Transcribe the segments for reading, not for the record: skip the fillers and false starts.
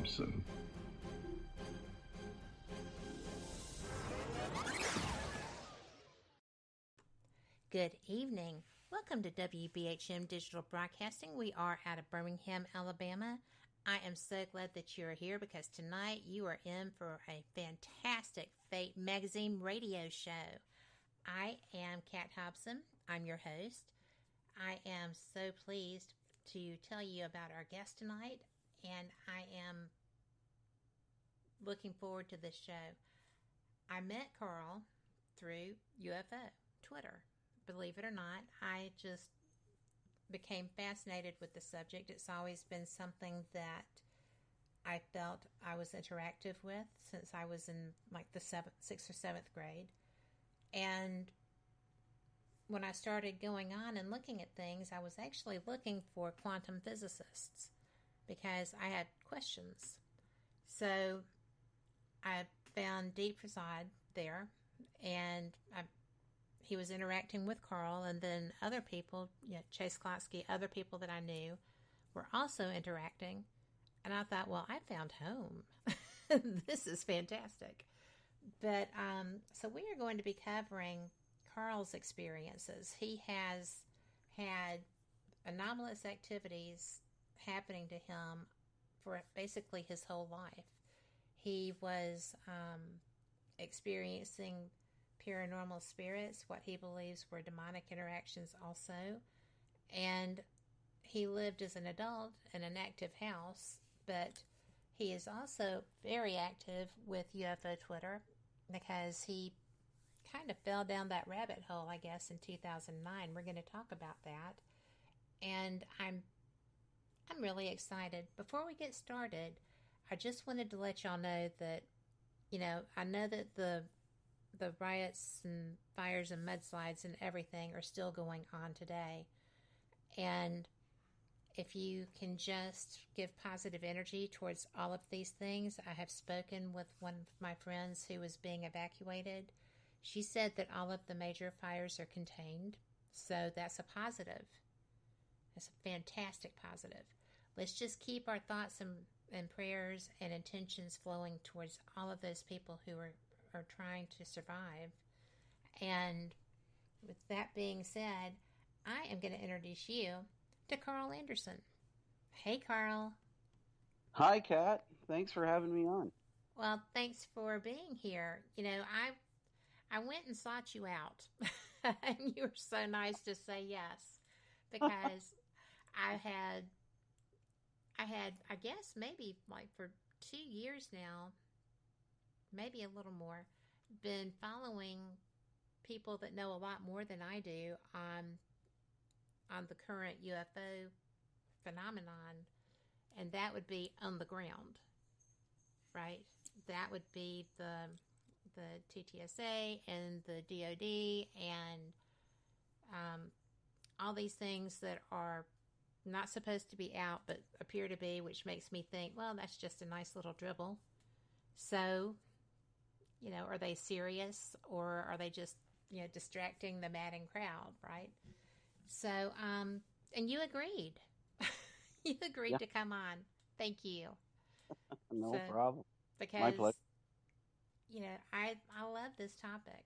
Hobson. Good evening. Welcome to WBHM Digital Broadcasting. We are out of Birmingham, Alabama. I am so glad that you are here because tonight you are in for a fantastic Fate Magazine radio show. I am Kat Hobson. I'm your host. I am so pleased to tell you about our guest tonight, and I am looking forward to this show. I met Carl through UFO, Twitter. Believe it or not, I just became fascinated with the subject. It's always been something that I felt I was interactive with since I was in like the 6th or 7th grade. And when I started going on and looking at things, I was actually looking for quantum physicists because I had questions. So I found Deep Prasad there, and he was interacting with Carl, and then other people, Chase Klotsky, other people that I knew were also interacting. And I thought, well, I found home. This is fantastic. But so we are going to be covering Carl's experiences. He has had anomalous activities happening to him for basically his whole life. He was experiencing paranormal spirits, what he believes were demonic interactions also. And he lived as an adult in an active house, but he is also very active with UFO Twitter because he kind of fell down that rabbit hole, I guess, in 2009. We're going to talk about that. And I'm really excited. Before we get started, I just wanted to let y'all know that, I know that the riots and fires and mudslides and everything are still going on today. And if you can just give positive energy towards all of these things, I have spoken with one of my friends who was being evacuated. She said that all of the major fires are contained. So that's a positive. That's a fantastic positive. Let's just keep our thoughts and prayers and intentions flowing towards all of those people who are trying to survive. And with that being said, I am going to introduce you to Carl Anderson. Hey, Carl. Hi, Kat. Thanks for having me on. Well, thanks for being here. I went and sought you out, and you were so nice to say yes, because I had, I guess maybe like for 2 years now, maybe a little more, been following people that know a lot more than I do on the current UFO phenomenon, and that would be on the ground, right? That would be the TTSA and the DOD and all these things that are not supposed to be out but appear to be, which makes me think, well, that's just a nice little dribble. So, are they serious, or are they just, distracting the madding crowd, right? So, and you agreed. You agreed to come on. Thank you. No problem. Because, my pleasure. I love this topic,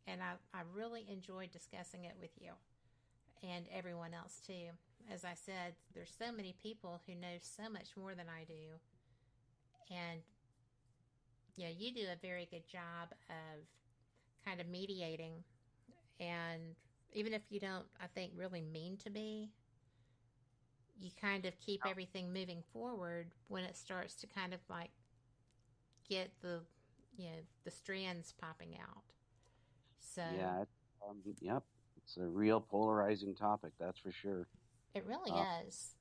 and I really enjoyed discussing it with you and everyone else too. As I said, there's so many people who know so much more than I do, and you do a very good job of kind of mediating, and even if you don't, I think, really mean to be, you kind of keep everything moving forward when it starts to kind of like get the strands popping out. So yeah, yep, it's a real polarizing topic, that's for sure. It really is.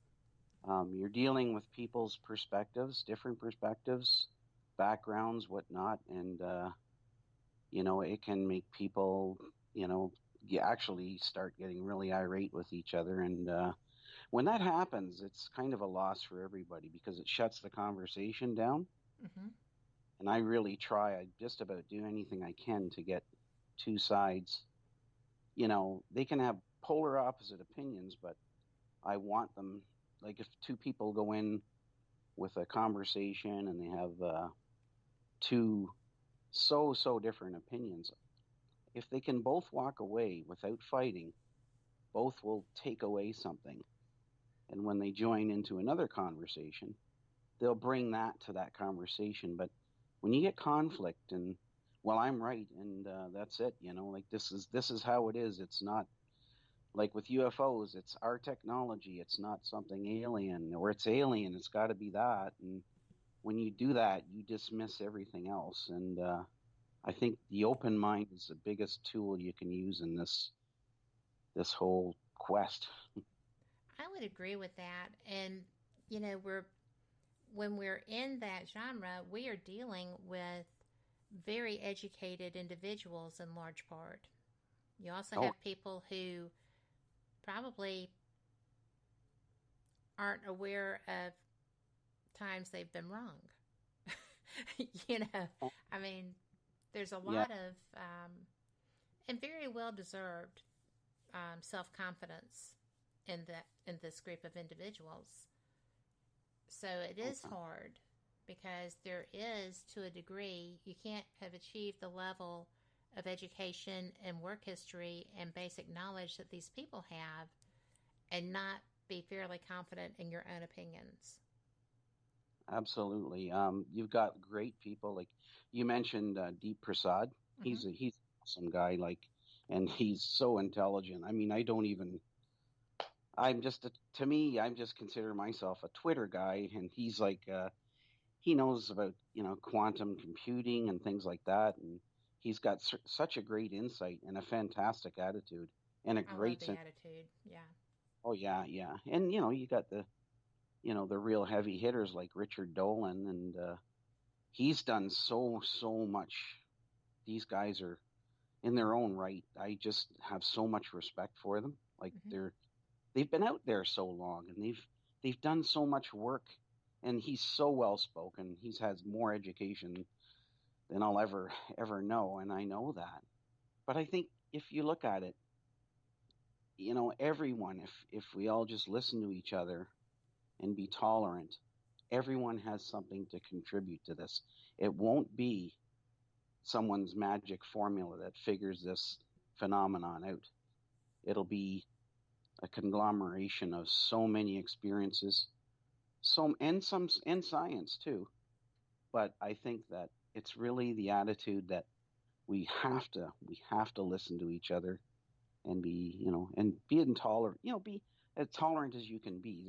You're dealing with people's perspectives, different perspectives, backgrounds, whatnot, and it can make people, you actually start getting really irate with each other, and when that happens, it's kind of a loss for everybody because it shuts the conversation down. Mm-hmm. And I really try. I just about do anything I can to get two sides. They can have polar opposite opinions, but I want them. Like if two people go in with a conversation and they have two so different opinions, if they can both walk away without fighting, both will take away something. And when they join into another conversation, they'll bring that to that conversation. But when you get conflict and, well, I'm right and that's it, like this is how it is. It's not like with UFOs. It's our technology. It's not something alien, or it's alien. It's got to be that. And when you do that, you dismiss everything else. And I think the open mind is the biggest tool you can use in this whole quest. I would agree with that. And, you know, when we're in that genre, we are dealing with very educated individuals in large part. You also Oh, have people who probably aren't aware of times they've been wrong. you know, I mean, there's a yeah, lot of, and very well deserved self confidence in this group of individuals. So it is okay. hard because there is, to a degree, you can't have achieved the level of education and work history and basic knowledge that these people have and not be fairly confident in your own opinions. Absolutely. You've got great people like you mentioned, Deep Prasad. Mm-hmm. He's an awesome guy. Like, and he's so intelligent. I mean, I don't even. To me, I'm just consider myself a Twitter guy, and he's like, he knows about quantum computing and things like that, and he's got such a great insight and a fantastic attitude and a I love great the sense. attitude. Yeah. Oh yeah, yeah, and you got the real heavy hitters like Richard Dolan, and he's done so much. These guys are in their own right. I just have so much respect for them. Like Mm-hmm. they've been out there so long, and they've done so much work. And he's so well spoken. He's has more education than I'll ever know, and I know that. But I think if you look at it, everyone, if we all just listen to each other and be tolerant, everyone has something to contribute to this. It won't be someone's magic formula that figures this phenomenon out. It'll be a conglomeration of so many experiences, and science too. But I think that it's really the attitude that we have to listen to each other and be intolerant. Be as tolerant as you can be.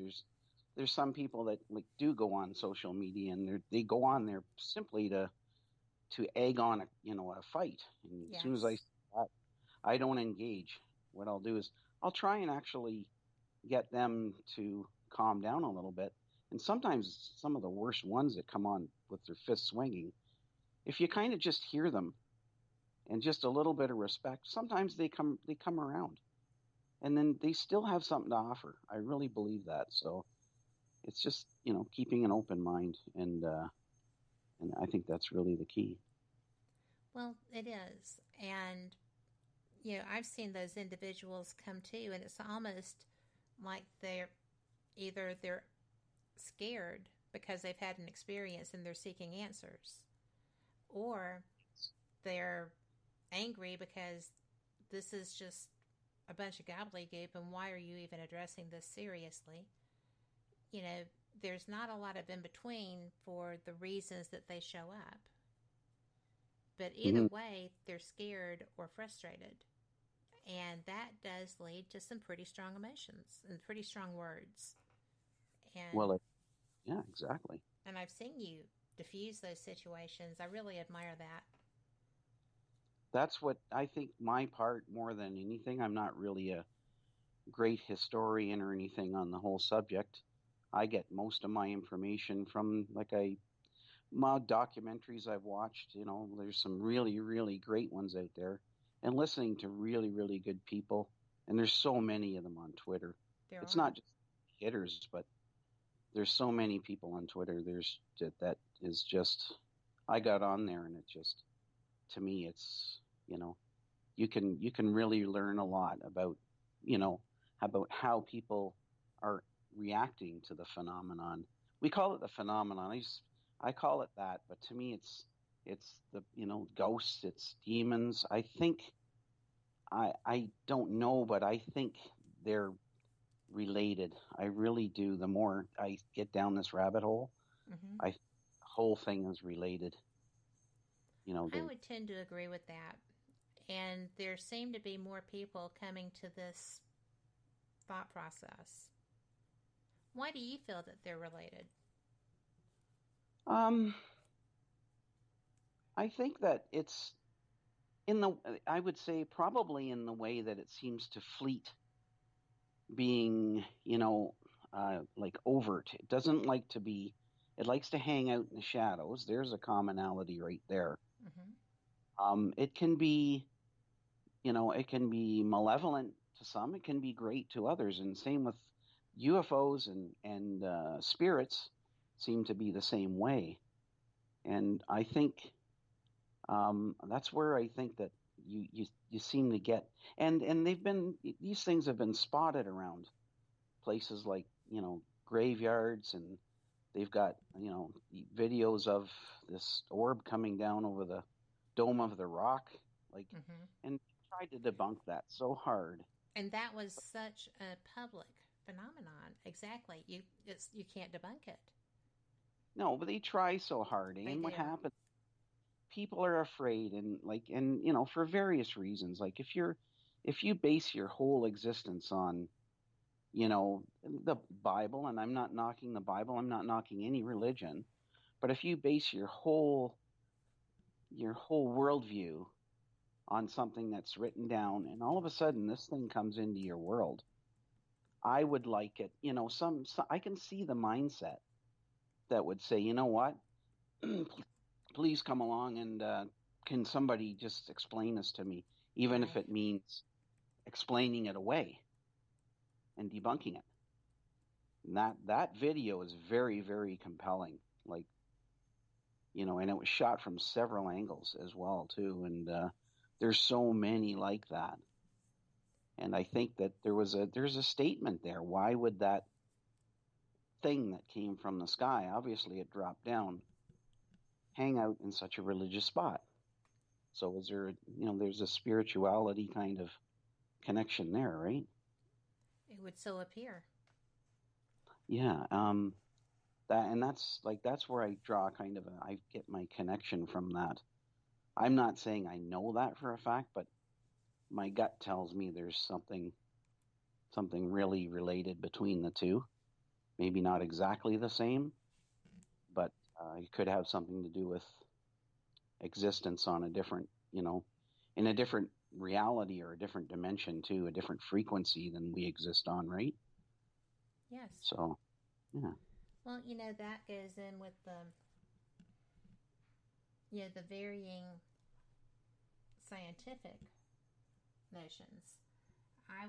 There's some people that like do go on social media and they go on there simply to egg on a fight. And as soon as I Yes. see that, I don't engage. What I'll do is I'll try and actually get them to calm down a little bit. And sometimes some of the worst ones that come on with their fists swinging, if you kind of just hear them and just a little bit of respect, sometimes they come around, and then they still have something to offer. I really believe that. So it's just keeping an open mind, and I think that's really the key. Well, it is. And, you know, I've seen those individuals come to, and it's almost like they're scared because they've had an experience and they're seeking answers, or they're angry because this is just a bunch of gobbledygook and why are you even addressing this seriously? You know, there's not a lot of in between for the reasons that they show up. But either Hmm. way, they're scared or frustrated. And that does lead to some pretty strong emotions and pretty strong words. And Well, yeah, exactly. and I've seen you diffuse those situations. I really admire that. That's what I think my part more than anything. I'm not really a great historian or anything on the whole subject. I get most of my information from my documentaries I've watched. There's some really, really great ones out there, and listening to really, really good people. And there's so many of them on Twitter. There It's are. not just hitters, but there's so many people on Twitter. That is just, I got on there and it just, to me, it's, you know, you can really learn a lot you know, about how people are reacting to the phenomenon we call it the phenomenon. I call it that, but to me, it's the ghosts, it's demons. I think I don't know, but I think they're related. I really do. The more I get down this rabbit hole, Mm-hmm. the whole thing is related. I would tend to agree with that. And there seem to be more people coming to this thought process. Why do you feel that they're related? Um, I think that it's I would say probably in the way that it seems to fleet being, like overt. It doesn't like to be, it likes to hang out in the shadows. There's a commonality right there. It can be, it can be malevolent to some, it can be great to others. And same with UFOs and spirits seem to be the same way. And I think that's where I think that you seem to get, and these things have been spotted around places like graveyards, and they've got videos of this orb coming down over the dome of the rock, like, and tried to debunk that so hard. And that was such a public phenomenon. Exactly. You can't debunk it. No, but they try so hard, and what happens? People are afraid, and for various reasons. Like if you base your whole existence on the Bible, and I'm not knocking the Bible, I'm not knocking any religion, but if you base your whole worldview on something that's written down, and all of a sudden this thing comes into your world, I would like it. Some I can see the mindset that would say, you know what, please come along and can somebody just explain this to me, even if it means explaining it away and debunking it. And that video is very, very compelling. Like, and it was shot from several angles as well too. And there's so many like that. And I think that there's a statement there. Why would that thing that came from the sky, obviously it dropped down, hang out in such a religious spot? So is there, there's a spirituality kind of connection there, right? It would so appear. Yeah. That's where I draw I get my connection from that. I'm not saying I know that for a fact, but my gut tells me there's something really related between the two. Maybe not exactly the same, but it could have something to do with existence on a different, in a different reality or a different dimension too, a different frequency than we exist on, right? Yes. So, yeah. Well, that goes in with the varying scientific notions. I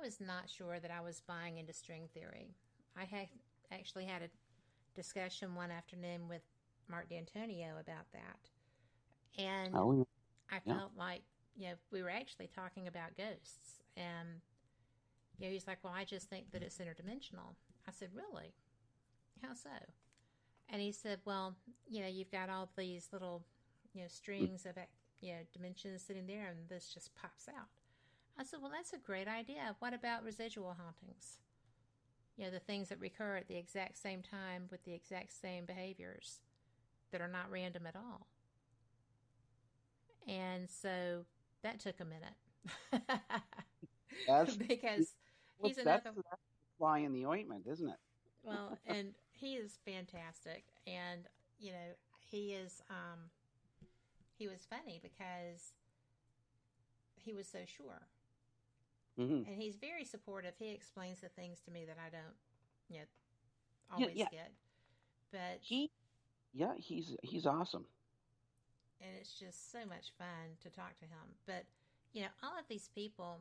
was not sure that I was buying into string theory. I had actually had a discussion one afternoon with Mark D'Antonio about that. And I felt like, we were actually talking about ghosts. And, he's like, well, I just think that it's interdimensional. I said, really? How so? And he said, well, you've got all these little, strings of, dimensions sitting there, and this just pops out. I said, well, that's a great idea. What about residual hauntings? The things that recur at the exact same time with the exact same behaviors that are not random at all. And so that took a minute. Because he's another... That's fly in the ointment, isn't it? Well, and he is fantastic. And, he is... he was funny because he was so sure. Mm-hmm. And he's very supportive. He explains the things to me that I don't, always get. But he's awesome. And it's just so much fun to talk to him. But, all of these people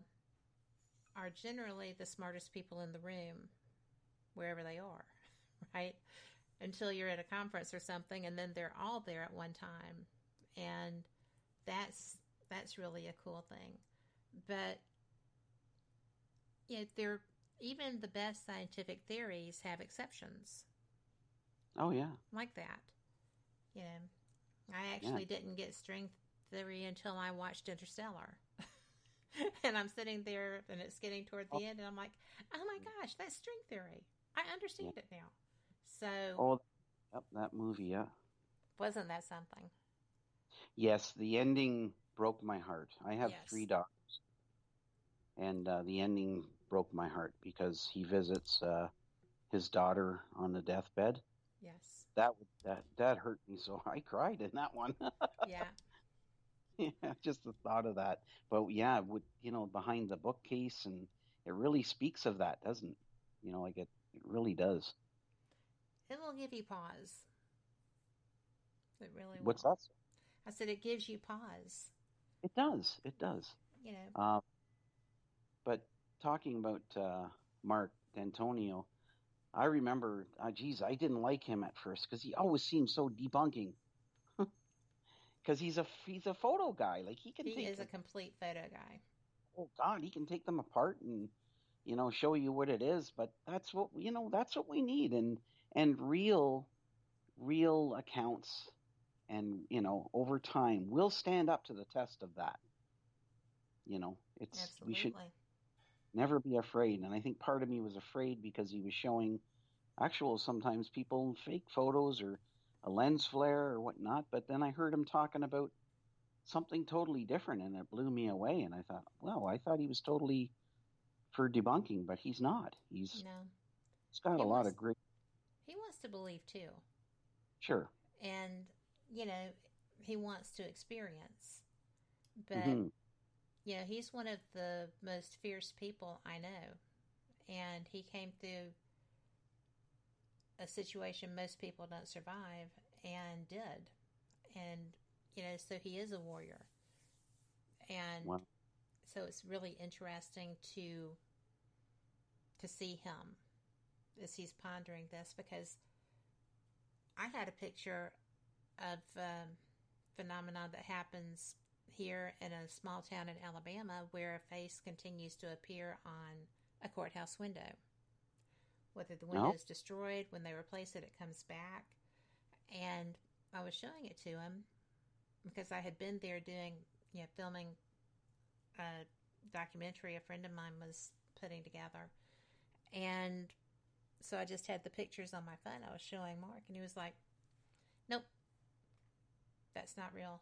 are generally the smartest people in the room, wherever they are, right? Until you're at a conference or something, and then they're all there at one time. And that's really a cool thing. But, they're even the best scientific theories have exceptions Oh yeah. like that. You know, I Yeah. actually didn't get string theory until I watched Interstellar. And I'm sitting there and it's getting toward Oh, the end and I'm like, oh my gosh, that's string theory. I yeah. understand it now. So, Oh, yep, that movie. Yeah. wasn't that something? Yes, the ending broke my heart. I have three Yes. daughters, and the ending broke my heart because he visits his daughter on the deathbed. Yes. That hurt me so I cried in that one. Yeah. Yeah, just the thought of that. But yeah, with behind the bookcase, and it really speaks of that, doesn't it? Like it really does. It will give you pause. It really What's will. that? I said it gives you pause. It does. It does. You know, Uh, but talking about Mark D'Antonio, I remember, geez, I didn't like him at first because he always seemed so debunking. Because he's a photo guy. Like he can he take, is a complete photo guy. oh God, he can take them apart and show you what it is. But that's what we need, and real accounts, and over time we'll stand up to the test of that. We should Absolutely. never be afraid. And I think part of me was afraid because he was showing actual sometimes people fake photos or a lens flare or whatnot. But then I heard him talking about something totally different, and it blew me away. And I thought, well, I thought he was totally for debunking, but he's not. No. He's got He a lot wants of great. he wants to believe too. Sure. And, you know, he wants to experience. But, Hmm. he's one of the most fierce people I know. And he came through a situation most people don't survive and did. And, so he is a warrior. And Well, so it's really interesting to see him as he's pondering this because I had a picture of phenomenon that happens here in a small town in Alabama where a face continues to appear on a courthouse window. Whether the window no. is destroyed, when they replace it, it comes back. And I was showing it to him because I had been there doing, filming a documentary a friend of mine was putting together. And so I just had the pictures on my phone. I was showing Mark, and he was like, nope, that's not real.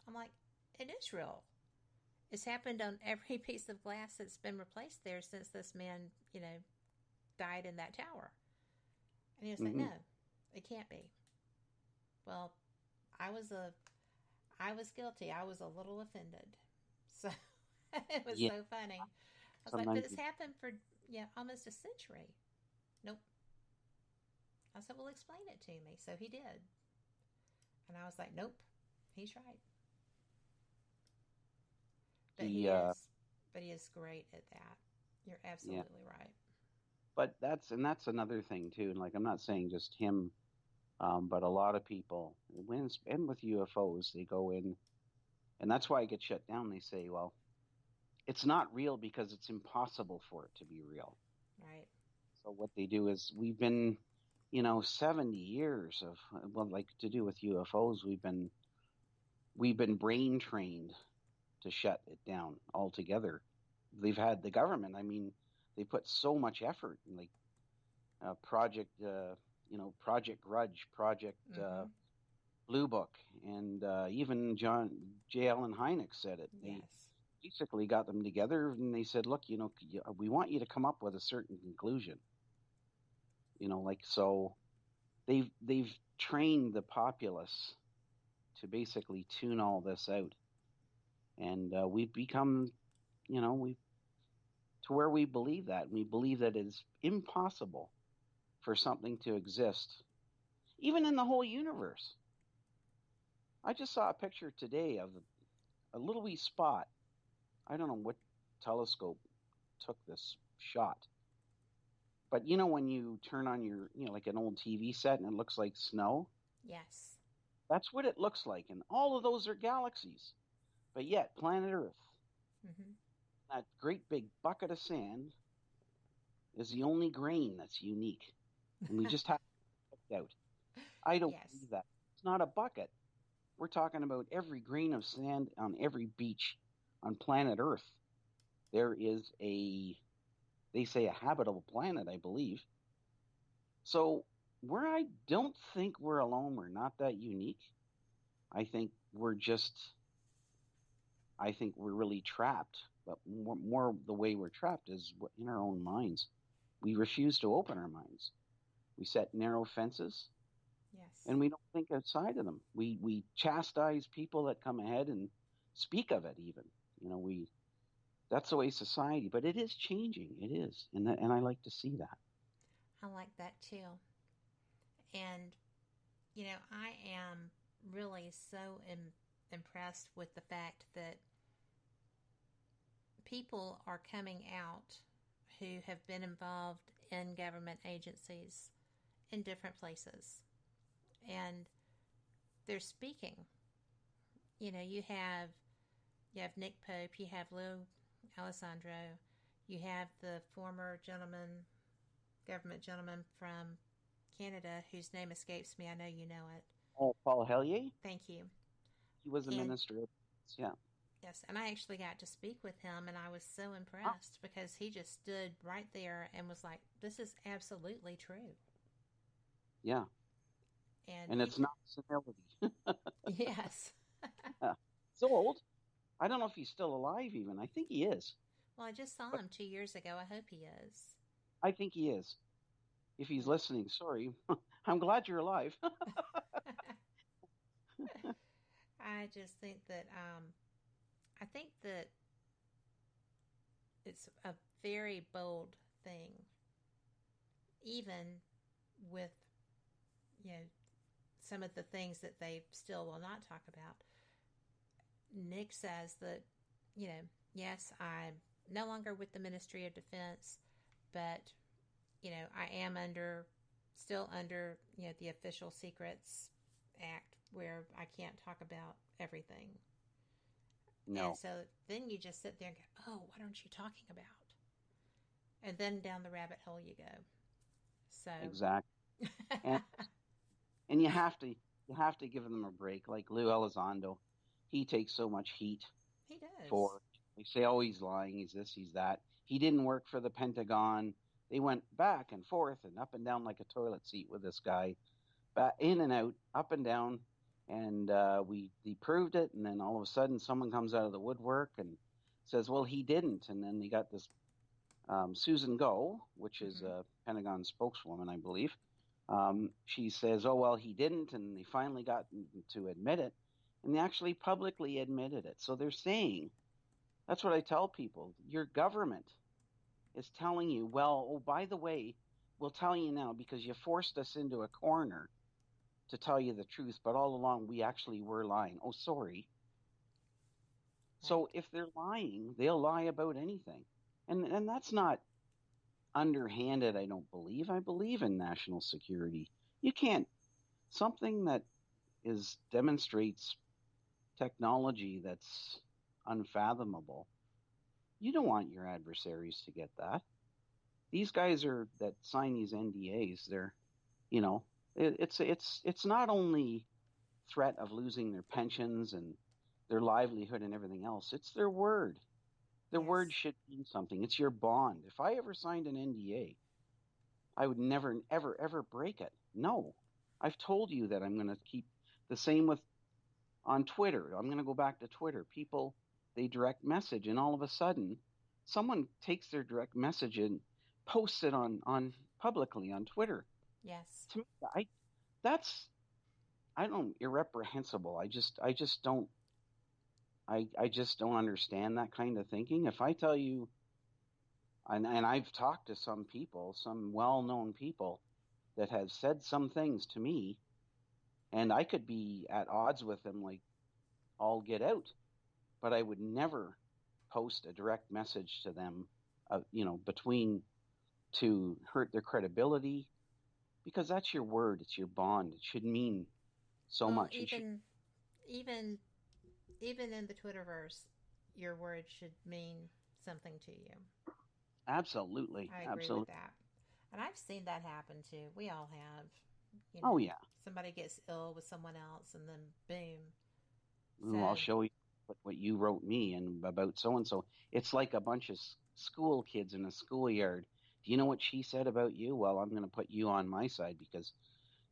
I'm like, it is real. It's happened on every piece of glass that's been replaced there since this man, died in that tower. And he was like, Hmm. no, it can't be. Well, I was I was guilty. I was a little offended. So it was Yeah. so funny. I was like, but Sometimes. it's happened for almost a century. Nope. I said, well, explain it to me. So he did. And I was like, nope, he's right. But The he is great at that. You're Yeah. absolutely right. But that's another thing too. And like I'm not saying just him, but a lot of people when it's and with UFOs, they go in, and that's why I get shut down. They say, well, it's not real because it's impossible for it to be real. Right. So what they do is we've been, 70 years of, well, like to do with UFOs, we've been brain trained to shut it down altogether. They've had the government. I mean, they put so much effort in like Project Grudge, Project Mm-hmm. Blue Book, and even John J. Allen Hynek said it. They Yes. basically got them together and they said, look, we want you to come up with a certain conclusion. Like so they've trained the populace to basically tune all this out, and we've become, we to where we believe that it's impossible for something to exist, even in the whole universe. I just saw a picture today of a little wee spot. I don't know what telescope took this shot, but when you turn on your, like an old TV set and it looks like snow, Yes. that's what it looks like. And all of those are galaxies. But yet, planet Earth, Mm-hmm. that great big bucket of sand, is the only grain that's unique, and we just have to pick it out. I don't Yes. believe that. It's not a bucket. We're talking about every grain of sand on every beach on planet Earth. There is they say a habitable planet, I believe. So where I don't think we're alone, we're not that unique. I think I think we're really trapped. But more the way we're trapped is in our own minds. We refuse to open our minds. We set narrow fences, Yes. and we don't think outside of them. We chastise people that come ahead and speak of it. Even we that's the way society. But it is changing. It is, and I like to see that. I like that too. And, I am really so impressed with the fact that people are coming out who have been involved in government agencies in different places. And they're speaking. You have Nick Pope, you have Lou Alessandro, you have the former government gentleman from Canada, whose name escapes me. I know you know it. Oh, Paul Hellier, Thank you. he was a And minister. Yeah. yes, and I actually got to speak with him, and I was so Oh, impressed because he just stood right there and was like, "This is absolutely true." yeah. And And it's not senility. yes. Yeah. So old. I don't know if he's still alive even. I think he is. Well, I just saw But him 2 years ago. I hope he is. I think he is. If he's But listening, sorry. I'm glad you're alive. I just think that I think that it's a very bold thing, even with you know some of the things that they still will not talk about. Nick says that, yes, I'm no longer with the Ministry of Defense, but, I am still under, the Official Secrets Act where I can't talk about everything. And No, so then you just sit there and go, oh, what aren't you talking about? And then down the rabbit hole you go. So, exactly. And and you have to give them a break. Like Lou Elizondo, he takes so much heat he does. for. They say, oh, he's lying. He's this. He's that. He didn't work for the Pentagon. They went back and forth and up and down like a toilet seat with this guy, back, in and out, up and down, and we proved it. And then all of a sudden, someone comes out of the woodwork and says, "Well, he didn't." And then they got this Susan Go, which is Mm-hmm. a Pentagon spokeswoman, I believe. She says, "Oh well, he didn't," and they finally got to admit it, and they actually publicly admitted it. So they're saying that's what I tell people. Your government is telling you, well, oh, by the way, we'll tell you now because you forced us into a corner to tell you the truth, but all along we actually were lying. Oh, sorry. Right. So if they're lying, they'll lie about anything. And that's not underhanded, I don't believe. I believe in national security. You can't something that is demonstrates technology that's unfathomable. You don't want your adversaries to get that. These guys are that sign these NDAs. They're, you know, it's not only threat of losing their pensions and their livelihood and everything else. It's their word. Their word Yes. should mean something. It's your bond. If I ever signed an NDA, I would never, ever, ever break it. No, I've told you that I'm going to keep the same with on Twitter. I'm going to go back to Twitter. People, they direct message, and all of a sudden, someone takes their direct message and posts it on publicly on Twitter. Yes. To me, that's I don't irreprehensible. I just don't understand that kind of thinking. If I tell you, and I've talked to some people, some well-known people that have said some things to me, and I could be at odds with them like all get out, but I would never post a direct message to them, between to hurt their credibility because that's your word, it's your bond. It should mean so Well, much. It should, even even in the Twitterverse, your word should mean something to you. Absolutely. I agree with Absolutely. that. And I've seen that happen too. We all have. Oh, yeah. Somebody gets ill with someone else and then boom. Ooh, I'll So, show you what you wrote me and about so and so. It's like a bunch of school kids in a schoolyard. Do you know what she said about you? Well, I'm going to put you on my side because,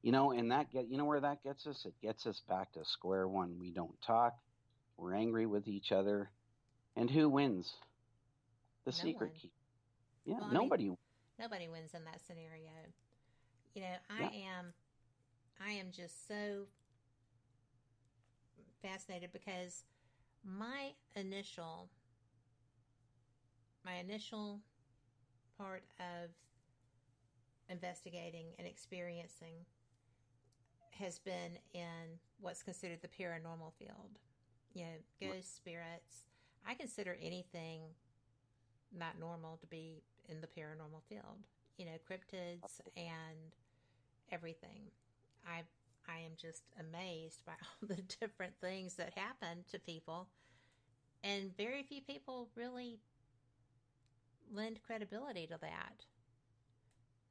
and you know where that gets us? It gets us back to square one. We don't talk. We're angry with each other. And who wins? The no secret one. key. Yeah, Well, I mean, nobody. nobody wins in that scenario. Yeah. I am just so fascinated because my initial my initial part of investigating and experiencing has been in what's considered the paranormal field. Ghosts, spirits. I consider anything not normal to be in the paranormal field. Cryptids and everything. I I am just amazed by all the different things that happen to people, and very few people really lend credibility to that,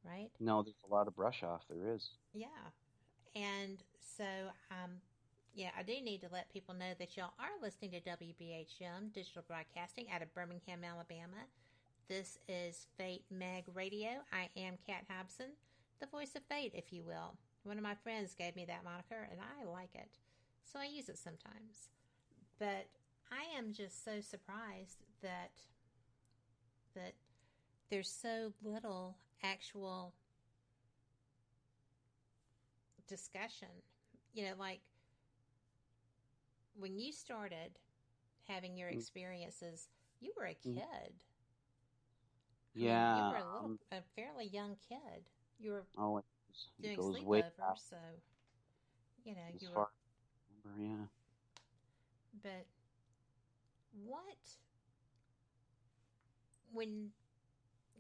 right? No, there's a lot of brush off. There is. Yeah. And so, yeah, I do need to let people know that y'all are listening to WBHM Digital Broadcasting out of Birmingham, Alabama. This is Fate Mag Radio. I am Kat Hobson, the voice of fate, if you will. One of my friends gave me that moniker, and I like it, so I use it sometimes. But I am just so surprised that there's so little actual discussion. Like when you started having your Mm. experiences, you were a Mhm. kid. I mean, you were Yeah. a fairly young kid. You were Oh, it doing goes way back sleepovers, so as you far were. as I remember. Yeah. But what when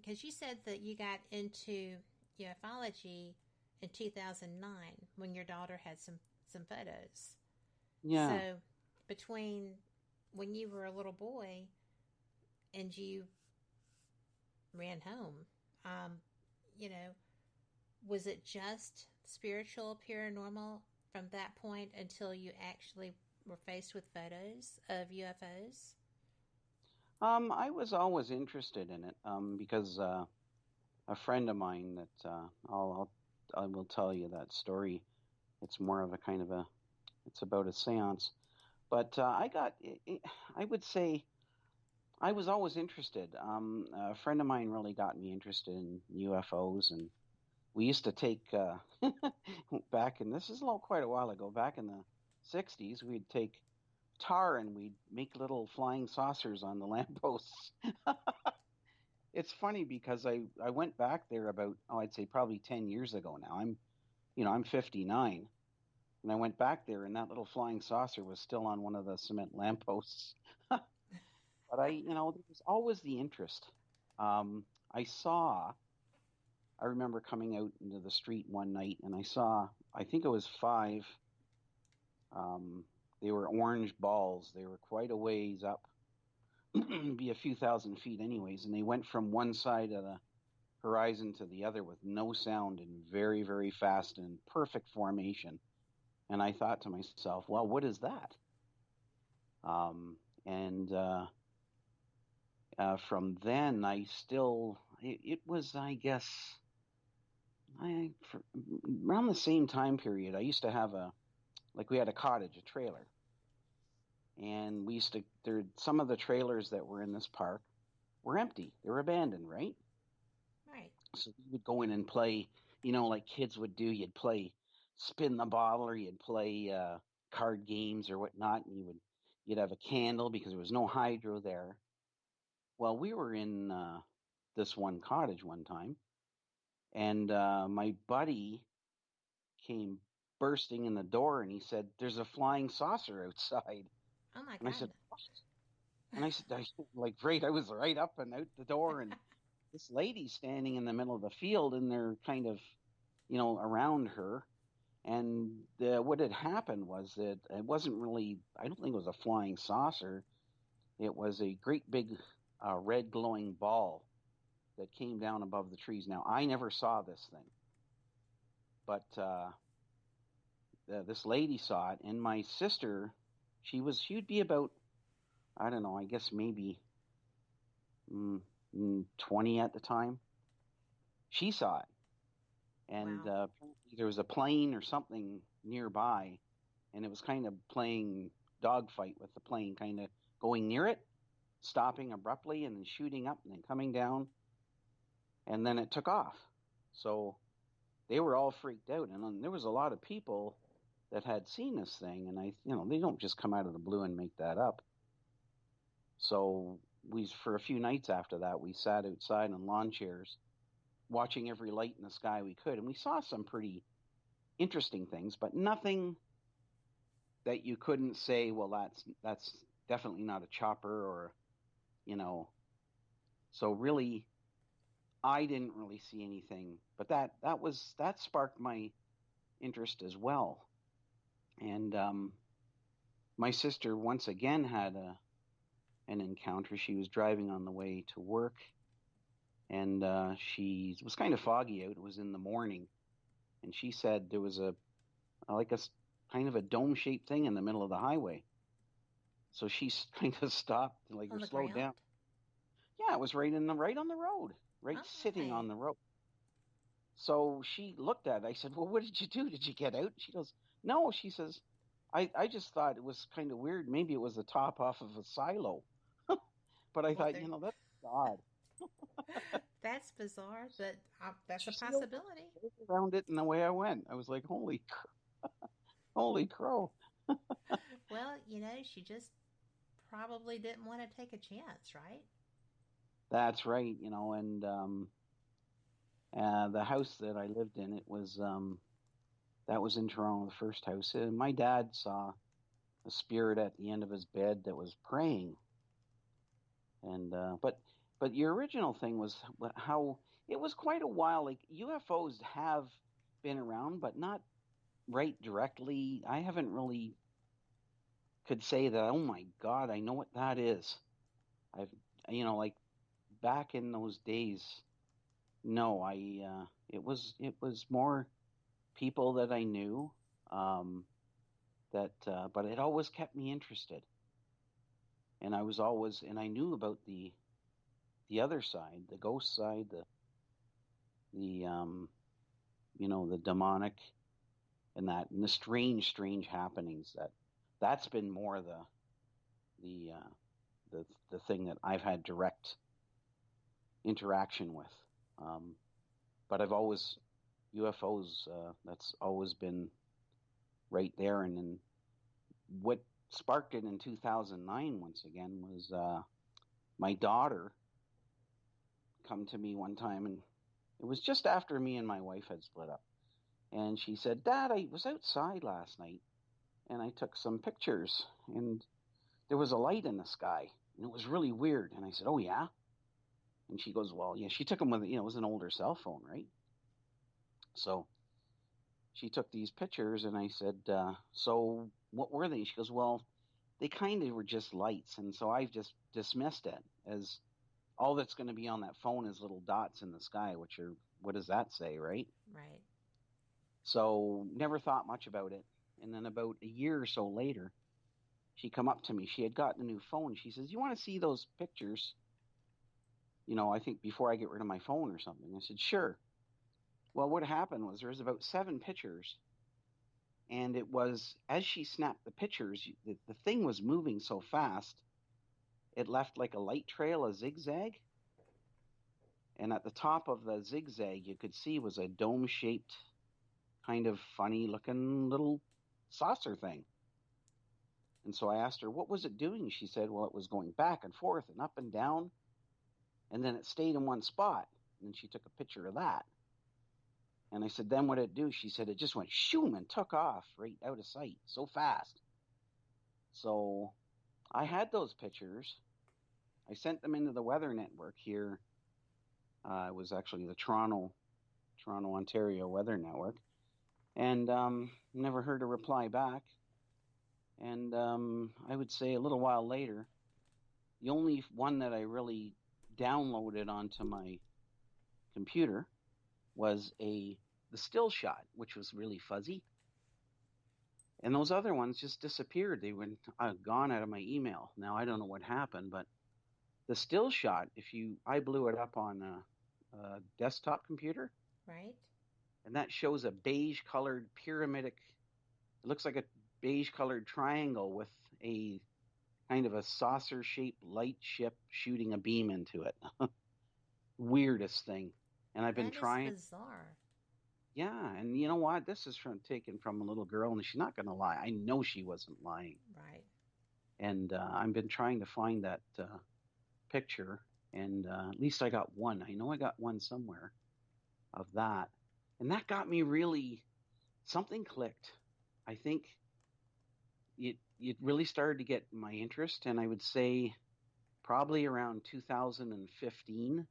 because you said that you got into ufology in 2009 when your daughter had some photos. Yeah. So between when you were a little boy and you ran home, um, you know, was it just spiritual, paranormal from that point until you actually were faced with photos of UFOs? I was always interested in it because a friend of mine that I will tell you that story. It's more of a kind of a it's about a séance. But I would say I was always interested. A friend of mine really got me interested in UFOs, and we used to take back in this is quite a while ago. Back in the '60s, we'd take tar and we'd make little flying saucers on the lampposts. It's funny because I went back there about I'd say probably 10 years ago now. I'm 59 and I went back there and that little flying saucer was still on one of the cement lampposts. But there was always the interest. I saw I remember coming out into the street one night and I think it was five um they were orange balls. They were quite a ways up, be a few thousand feet anyways, and they went from one side of the horizon to the other with no sound and very, very fast and perfect formation. And I thought to myself, well, what is that? And From then, it was, I guess, around the same time period, I used to have we had a cottage, a trailer. And some of the trailers that were in this park were empty. They were abandoned, right? Right. So you would go in and play, like kids would do. You'd play spin the bottle, or you'd play card games or whatnot, and you'd have a candle because there was no hydro there. Well, we were in this one cottage one time, and my buddy came bursting in the door, and he said, "There's a flying saucer outside." Oh my And I said, God. "What?" And I was right up and out the door, and this lady standing in the middle of the field, and they're kind of, around her. And what had happened was that it wasn't really, I don't think it was a flying saucer. It was a great big red glowing ball that came down above the trees. Now, I never saw this thing, but this lady saw it, and my sister, she'd be about, I don't know, I guess maybe 20 at the time. She saw it, and Wow. there was a plane or something nearby, and it was kind of playing dogfight with the plane, kind of going near it, stopping abruptly, and then shooting up, and then coming down, and then it took off. So they were all freaked out, and there was a lot of people that had seen this thing, and they don't just come out of the blue and make that up. So for a few nights after that, we sat outside on lawn chairs, watching every light in the sky we could, and we saw some pretty interesting things, but nothing that you couldn't say, well, that's definitely not a chopper, or, so really, I didn't really see anything, but that sparked my interest as well. And my sister once again had an encounter. She was driving on the way to work, and it was kind of foggy out. It was in the morning, and she said there was a kind of a dome-shaped thing in the middle of the highway. So she kind of stopped, or slowed ground? down. Yeah, it was right on the road, sitting on the road. So she looked at it. I said, well, what did you do? Did you get out? She goes, no. She says, I just thought it was kind of weird. Maybe it was the top off of a silo. But I thought, that's odd. That's bizarre, but that's a possibility. Around it, and the way I went, I was like, holy crow. Well, she just probably didn't want to take a chance, right? That's right, and the house that I lived in, it was that was in Toronto, the first house. My dad saw a spirit at the end of his bed that was praying. And but your original thing was how it was quite a while. Like, UFOs have been around, but not right directly. I haven't really could say that, oh my God, I know what that is. I've, like back in those days, no, it was more people that I knew, but it always kept me interested. And I knew about the other side, the ghost side, the demonic, and the strange happenings. That's been more the thing that I've had direct interaction with. But I've always UFOs. That's always been right there. And then what sparked it in 2009 once again was my daughter come to me one time, and it was just after me and my wife had split up, and she said, Dad, I was outside last night and I took some pictures, and there was a light in the sky, and it was really weird. And I said, oh yeah? And she goes, well, yeah, she took them with, it was an older cell phone, right? So she took these pictures, and I said, so what were they? She goes, well, they kind of were just lights. And so I've just dismissed it as all that's going to be on that phone is little dots in the sky, which are, what does that say, right? Right. So never thought much about it. And then about a year or so later, she come up to me. She had gotten a new phone. She says, you want to see those pictures? I think before I get rid of my phone or something. I said, sure. Well, what happened was there was about 7 pictures. And it was, as she snapped the pictures, the thing was moving so fast, it left like a light trail, a zigzag. And at the top of the zigzag, you could see was a dome-shaped, kind of funny-looking little saucer thing. And so I asked her, what was it doing? She said, well, it was going back and forth and up and down, and then it stayed in one spot. And then she took a picture of that. And I said, then what did it do? She said, it just went shoom and took off right out of sight so fast. So I had those pictures. I sent them into the Weather Network here. It was actually the Toronto, Ontario Weather Network. And never heard a reply back. And I would say a little while later, the only one that I really downloaded onto my computer was the still shot, which was really fuzzy. And those other ones just disappeared. They were gone out of my email. Now, I don't know what happened, but the still shot, I blew it up on a desktop computer. Right. And that shows a beige-colored pyramidic, it looks like a beige-colored triangle with a kind of a saucer-shaped light ship shooting a beam into it. Weirdest thing. And I've been trying. That is bizarre. Yeah, and you know what? This is taken from a little girl, and she's not going to lie. I know she wasn't lying. Right. And I've been trying to find that picture, and at least I got one. I know I got one somewhere of that. And that got me really, something clicked. I think it really started to get my interest, and I would say probably around 2015.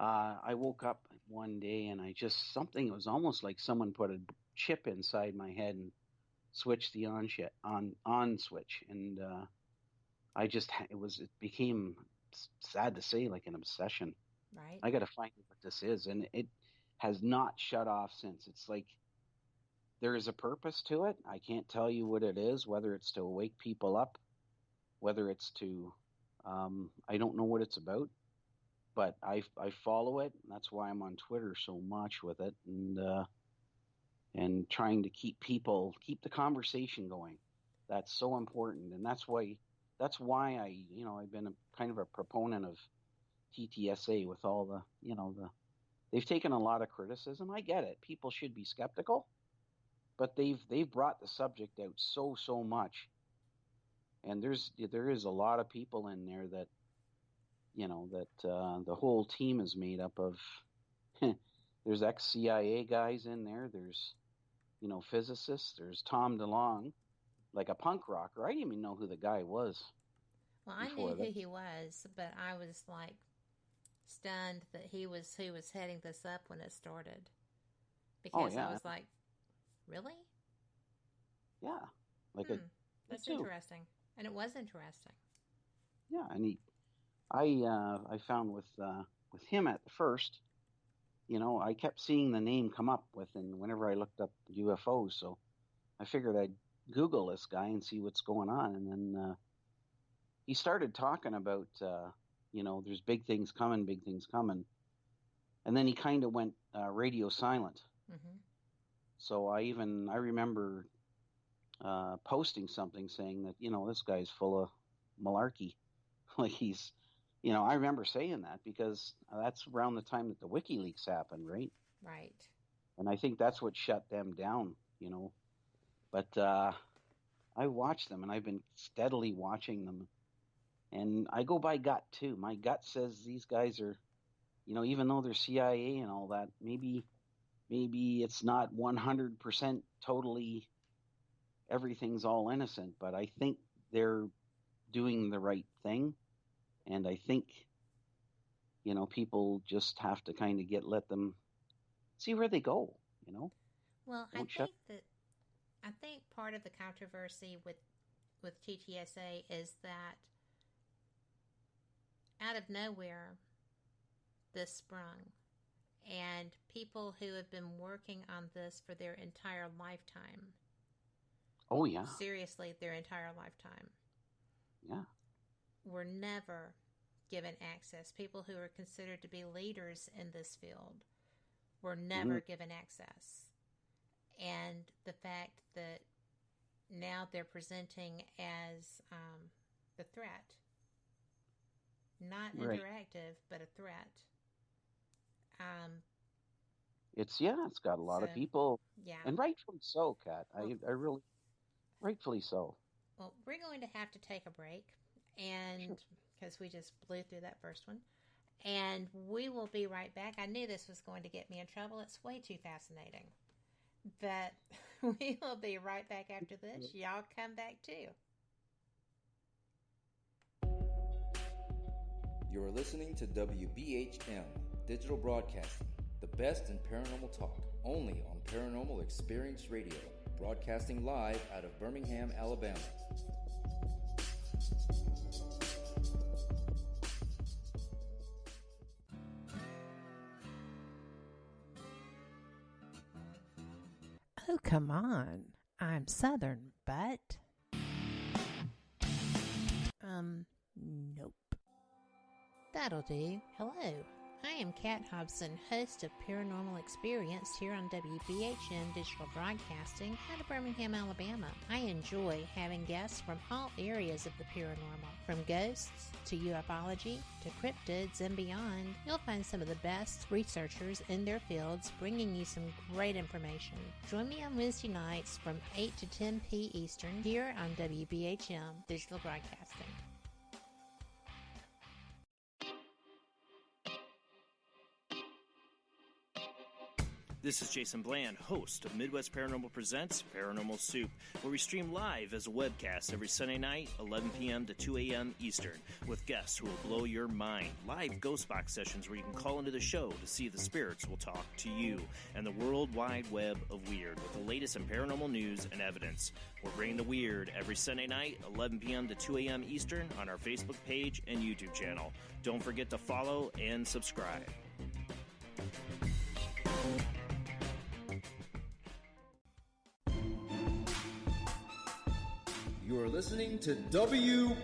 I woke up one day and it was almost like someone put a chip inside my head and switched the on switch. And it became, sad to say, like an obsession. Right. I got to find what this is. And it has not shut off since. It's like there is a purpose to it. I can't tell you what it is, whether it's to wake people up, whether it's to, I don't know what it's about. But I follow it, and that's why I'm on Twitter so much with it, and trying to keep the conversation going. That's so important, and that's why I've been kind of a proponent of TTSA with all they've taken a lot of criticism. I get it. People should be skeptical, but they've brought the subject out so much, and there is a lot of people in there that. The whole team is made up of, there's ex-CIA guys in there. There's, physicists. There's Tom DeLonge, like a punk rocker. I didn't even know who the guy was. Well, I knew who he was, but I was like stunned that he was heading this up when it started. Because I was like, really? Yeah. That's interesting. And it was interesting. Yeah, and I found with him at the first, I kept seeing the name come up whenever I looked up UFOs. So I figured I'd Google this guy and see what's going on. And then he started talking about, there's big things coming. And then he kind of went radio silent. Mm-hmm. So I remember posting something saying that, this guy's full of malarkey. Like he's, I remember saying that because that's around the time that the WikiLeaks happened, right? Right. And I think that's what shut them down, But I watch them, and I've been steadily watching them. And I go by gut, too. My gut says these guys are, even though they're CIA and all that, maybe it's not 100% totally everything's all innocent, but I think they're doing the right thing. And I think, people just have to kind of let them see where they go, Well, I think part of the controversy with TTSA is that out of nowhere, this sprung. And people who have been working on this for their entire lifetime. Oh, yeah. Seriously, their entire lifetime. Yeah. Were never given access. People who are considered to be leaders in this field were never given access. And the fact that now they're presenting as the threat, not interactive, but a threat. It's got a lot of people. Yeah. And rightfully so, Kat. I really, rightfully so. Well, we're going to have to take a break, and because we just blew through that first one, and we will be right back. I knew this was going to get me in trouble. It's way too fascinating, but we will be right back after this. Y'all come back too. You're listening to WBHM Digital Broadcasting, the best in paranormal talk, only on Paranormal Experience Radio, broadcasting live out of Birmingham, Alabama. Oh, come on. I'm Southern, but... Nope. That'll do. Hello. I am Kat Hobson, host of Paranormal Experience here on WBHM Digital Broadcasting out of Birmingham, Alabama. I enjoy having guests from all areas of the paranormal, from ghosts to ufology to cryptids and beyond. You'll find some of the best researchers in their fields bringing you some great information. Join me on Wednesday nights from 8 to 10 p. Eastern here on WBHM Digital Broadcasting. This is Jason Bland, host of Midwest Paranormal Presents Paranormal Soup, where we stream live as a webcast every Sunday night, 11 p.m. to 2 a.m. Eastern, with guests who will blow your mind. Live ghost box sessions where you can call into the show to see if the spirits will talk to you, and the world wide web of weird with the latest in paranormal news and evidence. We're bringing the weird every Sunday night, 11 p.m. to 2 a.m. Eastern on our Facebook page and YouTube channel. Don't forget to follow and subscribe. You are listening to WBHM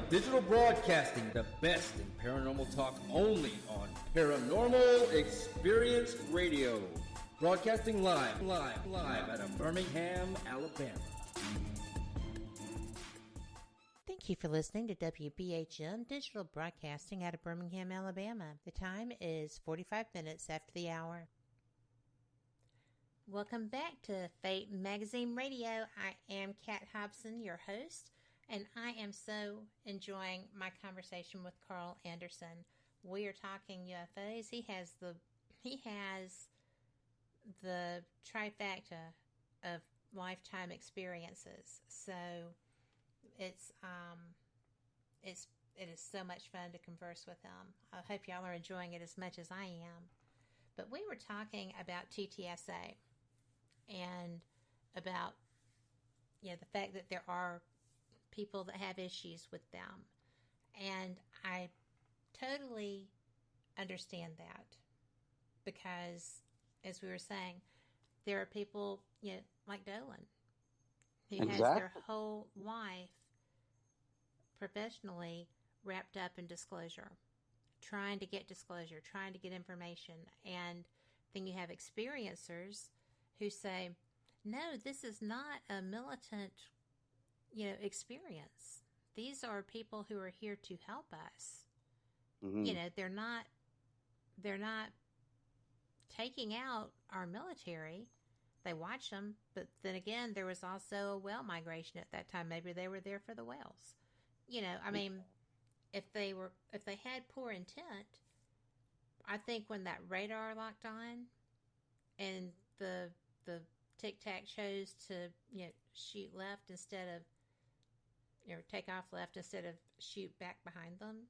Digital Broadcasting, the best in paranormal talk only on Paranormal Experience Radio. Broadcasting live out of Birmingham, Alabama. Thank you for listening to WBHM Digital Broadcasting out of Birmingham, Alabama. The time is 45 minutes after the hour. Welcome back to Fate Magazine Radio. I am Kat Hobson, your host, and I am so enjoying my conversation with Carl Anderson. We are talking UFOs. He has the trifecta of lifetime experiences. So it is so much fun to converse with him. I hope y'all are enjoying it as much as I am. But we were talking about TTSA. And about, the fact that there are people that have issues with them. And I totally understand that. Because, as we were saying, there are people, like Dolan, who has their whole life professionally wrapped up in disclosure. Trying to get disclosure, trying to get information. And then you have experiencers who say, no, this is not a militant, experience. These are people who are here to help us. Mm-hmm. They're not taking out our military. They watch them, but then again, there was also a whale migration at that time. Maybe they were there for the whales. If they had poor intent, I think when that radar locked on and the tic-tac chose to, shoot left instead of, take off left instead of shoot back behind them.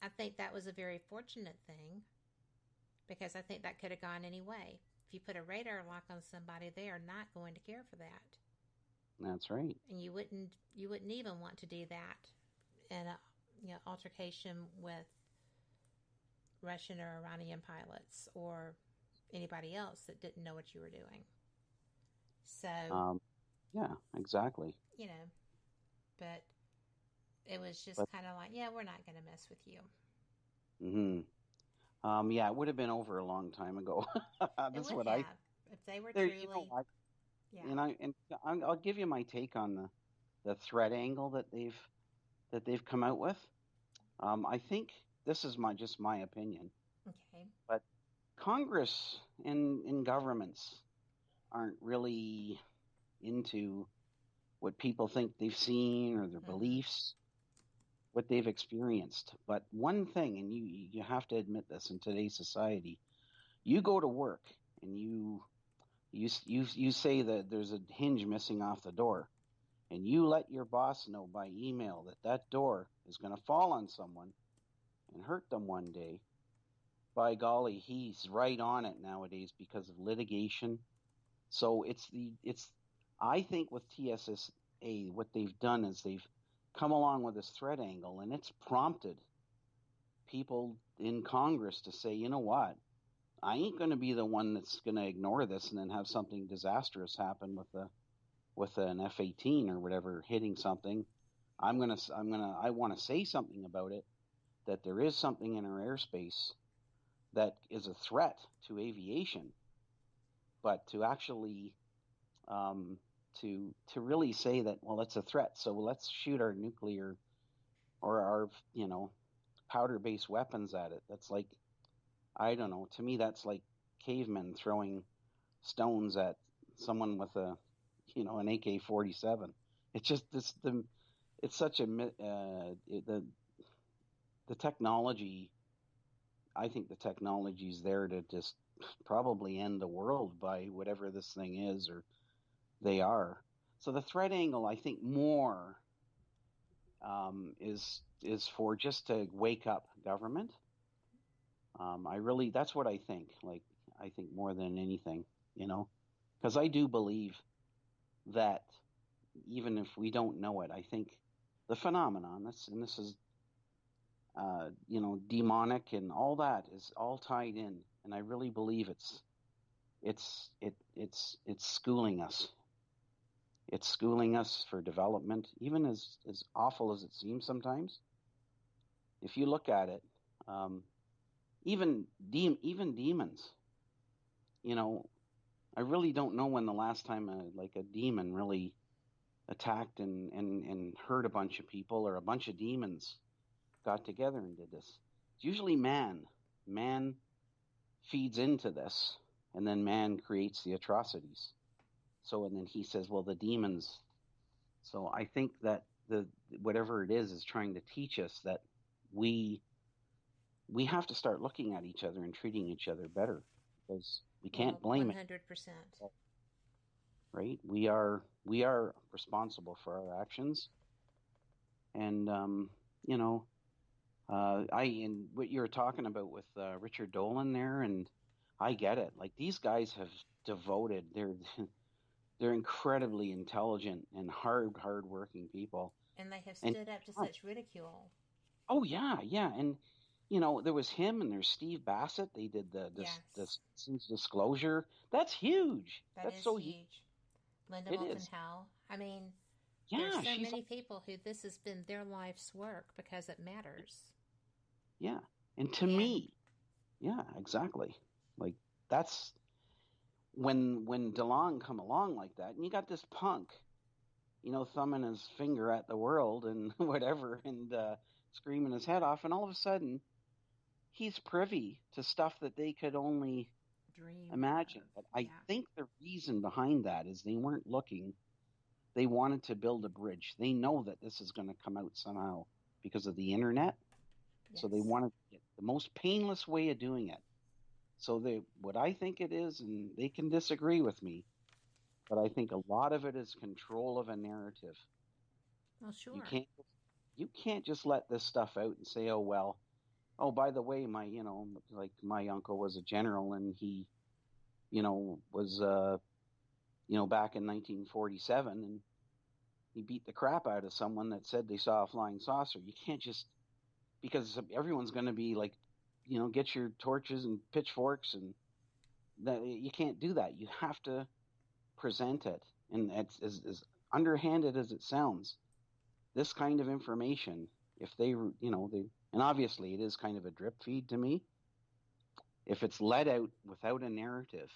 I think that was a very fortunate thing because I think that could have gone any way. If you put a radar lock on somebody, they are not going to care for that. That's right. And you wouldn't even want to do that in a, altercation with Russian or Iranian pilots or anybody else that didn't know what you were doing. So, yeah, exactly. But it was just kind of like, we're not going to mess with you. Mm-hmm. Yeah, it would have been over a long time ago. That's what have. If they were truly, I'll give you my take on the threat angle that they've come out with. I think this is just my opinion. Okay. But Congress and governments aren't really into what people think they've seen or their beliefs, what they've experienced. But one thing, and you have to admit this in today's society, you go to work and you say that there's a hinge missing off the door, and you let your boss know by email that door is going to fall on someone and hurt them one day. By golly, he's right on it nowadays because of litigation. So I think with TSSA, what they've done is they've come along with this threat angle, and it's prompted people in Congress to say, you know what, I ain't going to be the one that's going to ignore this and then have something disastrous happen with an F-18 or whatever hitting something. I want to say something about it, that there is something in our airspace that is a threat to aviation, but to actually to really say that, well, it's a threat, so let's shoot our nuclear or our powder-based weapons at it. That's like, I don't know. To me, that's like cavemen throwing stones at someone with an AK-47. It's just it's such a the technology. I think the technology is there to just probably end the world by whatever this thing is, or they are. So the threat angle, I think, more is for just to wake up government. That's what I think. Like, I think more than anything, because I do believe that even if we don't know it, I think the phenomenon, this is, demonic and all that is all tied in. And I really believe it's schooling us. It's schooling us for development, even as awful as it seems sometimes. If you look at it, even demons, I really don't know when the last time a demon really attacked and hurt a bunch of people, or a bunch of demons got together and did this. It's usually man. Man feeds into this, and then man creates the atrocities. So, and then he says, well, the demons. So I think that whatever it is trying to teach us that we have to start looking at each other and treating each other better, because we can't blame 100%. it. Right? We are responsible for our actions. And, and what you were talking about with Richard Dolan there, and I get it. Like, these guys have devoted, they're incredibly intelligent and hard-working people. And they have stood up to such ridicule. Oh, yeah. And, there was him and there's Steve Bassett. They did the disclosure. That's huge. That's so huge. Linda Moulton Howe. I mean, there's so many people who this has been their life's work because it matters. Yeah. And to me, yeah, exactly. Like, that's when DeLong come along like that, and you got this punk, thumbing his finger at the world and whatever, and screaming his head off, and all of a sudden he's privy to stuff that they could only imagine. But I think the reason behind that is they weren't looking. They wanted to build a bridge. They know that this is going to come out somehow because of the internet. Yes. So they wanted to get the most painless way of doing it. So what I think it is, and they can disagree with me, but I think a lot of it is control of a narrative. Well, sure. You can't just let this stuff out and say, by the way, my uncle was a general, and he, was, back in 1947, and he beat the crap out of someone that said they saw a flying saucer. You can't just, because everyone's going to be like, get your torches and pitchforks, and that you can't do that. You have to present it, and it's as underhanded as it sounds. This kind of information, if they, and obviously it is kind of a drip feed to me. If it's let out without a narrative,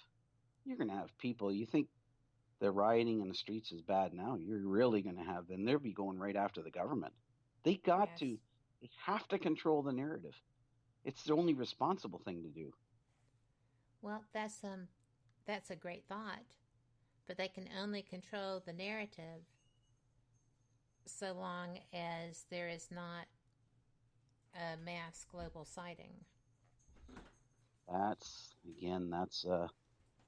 you're going to have people, you think the rioting in the streets is bad now, you're really going to have them. They'll be going right after the government. They have to control the narrative. It's the only responsible thing to do. Well, that's a great thought, but they can only control the narrative so long as there is not a mass global sighting. That's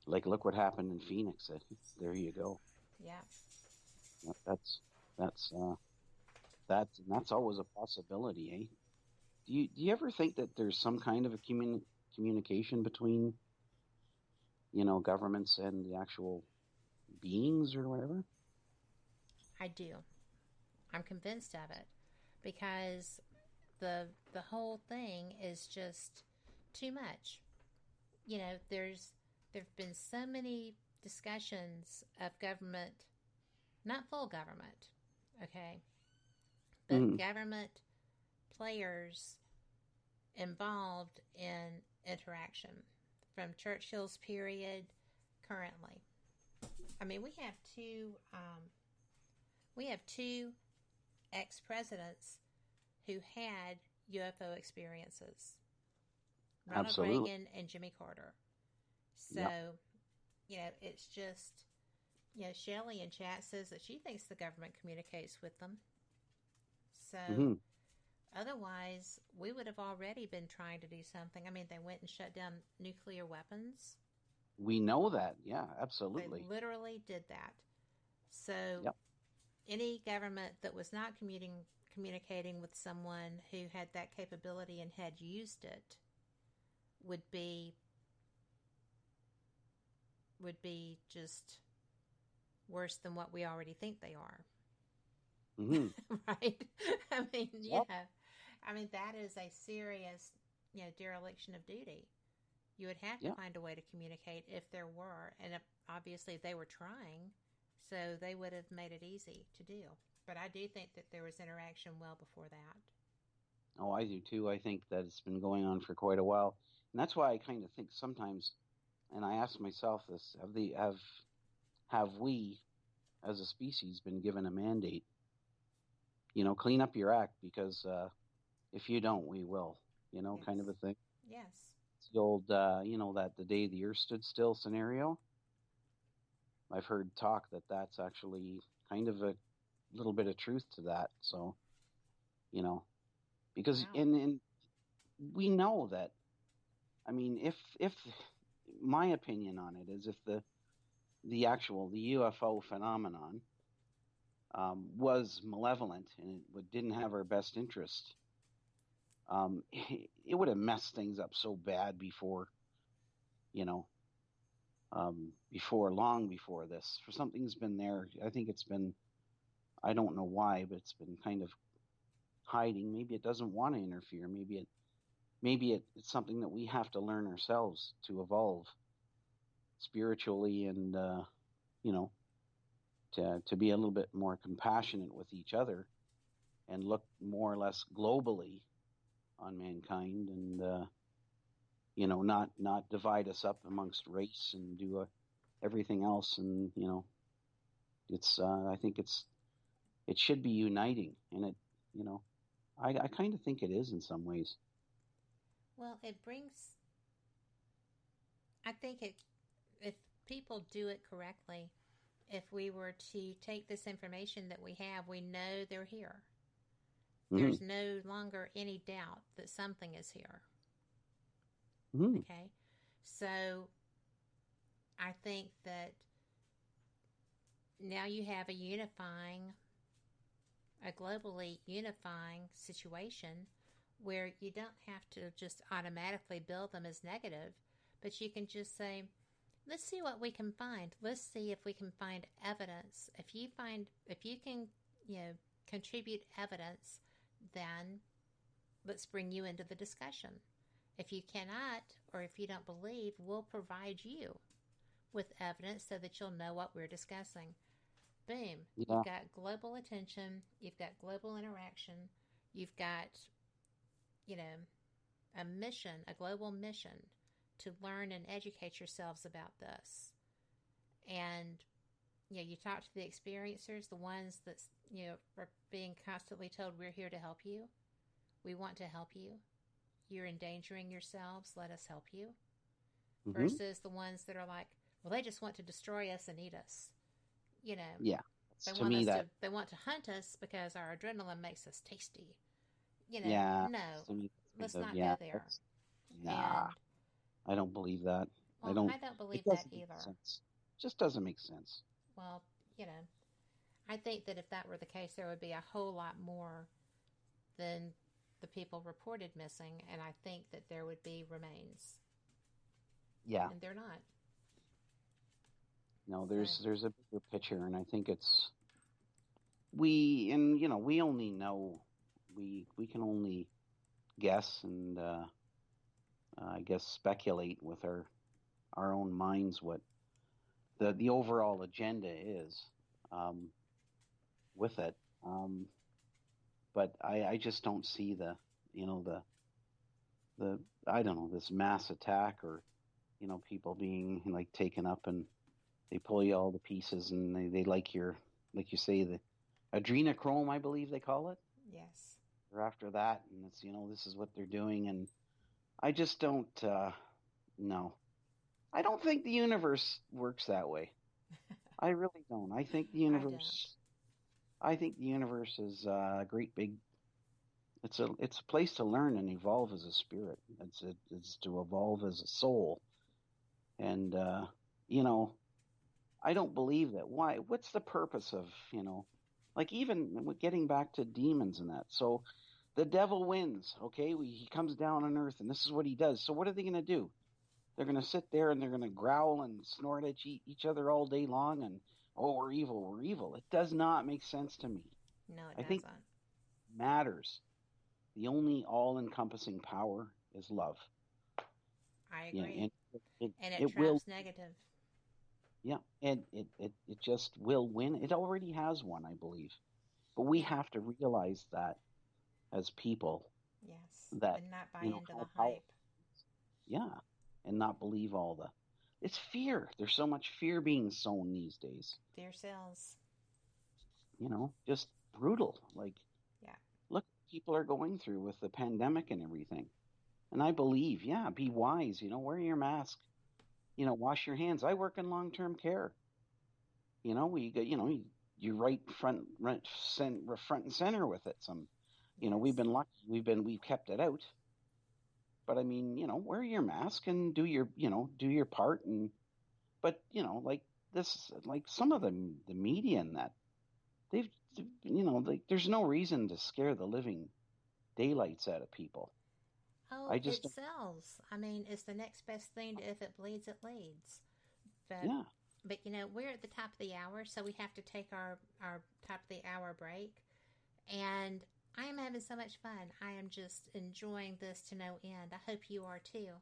like, look what happened in Phoenix. There you go. Yeah. That's always a possibility, eh? Do you ever think that there's some kind of a communication between, governments and the actual beings or whatever? I do. I'm convinced of it, because the whole thing is just too much. there've been so many discussions of government, not full government, okay, but government players involved in interaction from Churchill's period currently. I mean, we have two ex-presidents who had UFO experiences. Ronald Absolutely. Reagan and Jimmy Carter. So, it's just, Shelley in chat says that she thinks the government communicates with them. So, otherwise, we would have already been trying to do something. I mean, they went and shut down nuclear weapons. We know that. Yeah, absolutely. They literally did that. So, any government that was not communicating with someone who had that capability and had used it would be just worse than what we already think they are. Right? I mean, I mean, that is a serious, dereliction of duty. You would have to find a way to communicate if there were, and obviously they were trying, so they would have made it easy to do. But I do think that there was interaction well before that. Oh, I do too. I think that it's been going on for quite a while. And that's why I kind of think sometimes, and I ask myself this, have we, as a species, been given a mandate? Clean up your act, because if you don't, we will, kind of a thing. Yes. It's the old, that the day the earth stood still scenario. I've heard talk that's actually kind of a little bit of truth to that. So, because in we know that, I mean, if my opinion on it is, if the UFO phenomenon was malevolent and it didn't have our best interest, it would have messed things up so bad before long before this. For something's been there. I think it's been, I don't know why, but it's been kind of hiding. Maybe it doesn't want to interfere. Maybe it's something that we have to learn ourselves to evolve spiritually, and to be a little bit more compassionate with each other and look more or less globally on mankind, and not divide us up amongst race and do everything else. And it's I think it should be uniting, and it I kind of think it is in some ways. Well, I think if people do it correctly, if we were to take this information that we have, we know they're here. There's no longer any doubt that something is here. Okay? So I think that now you have a globally unifying situation where you don't have to just automatically build them as negative, but you can just say, let's see what we can find. Let's see if we can find evidence. If you can, contribute evidence, then let's bring you into the discussion. If you cannot, or if you don't believe, we'll provide you with evidence so that you'll know what we're discussing. Boom. Yeah. You've got global attention. You've got global interaction. You've got, a global mission to learn and educate yourselves about this. And, you talk to the experiencers, the ones that, are being constantly told, we're here to help you. We want to help you. You're endangering yourselves. Let us help you. Versus the ones that are like, well, they just want to destroy us and eat us. Yeah. They want to hunt us because our adrenaline makes us tasty. No, let's not go there. Nah, I don't believe that. Well, I don't believe that either. Just doesn't make sense. Well, I think that if that were the case, there would be a whole lot more than the people reported missing, and I think that there would be remains. Yeah. And they're not. No, there's a bigger picture, and I think it's we only know, we can only guess and I guess speculate with our our own minds what the overall agenda is with it. But I just don't see the I don't know, this mass attack, or people being like taken up and they pull you all to pieces, and they like you say, the adrenochrome, I believe they call it. Yes. Or after that, and it's this is what they're doing, and I just don't no. I don't think the universe works that way. I really don't. I think the universe is a great big. It's a place to learn and evolve as a spirit. It's to evolve as a soul, and I don't believe that. Why? What's the purpose of like even getting back to demons and that? So the devil wins. Okay, he comes down on earth, and this is what he does. So what are they going to do? They're going to sit there and they're going to growl and snort at each other all day long, and we're evil, we're evil. It does not make sense to me. No, it I think doesn't. Matters. The only all-encompassing power is love. I agree. And it trumps will negative. Yeah, and it just will win. It already has won, I believe. But we have to realize that as people. Yes. That and not buy into the hype. Yeah, and not believe all the. It's fear. There's so much fear being sown these days. Fear sells. Just brutal. Like, yeah. Look what people are going through with the pandemic and everything. And I believe, be wise. Wear your mask. Wash your hands. I work in long-term care. You right front and center with it. Yes. We've been lucky. We've kept it out. But I mean, wear your mask and do your part. But like this, like some of the media and that, they've, like there's no reason to scare the living daylights out of people. Oh, it sells. I mean, it's the next best thing to if it bleeds, it leads. But, yeah. But, we're at the top of the hour, so we have to take our top of the hour break. And I am having so much fun. I am just enjoying this to no end. I hope you are too.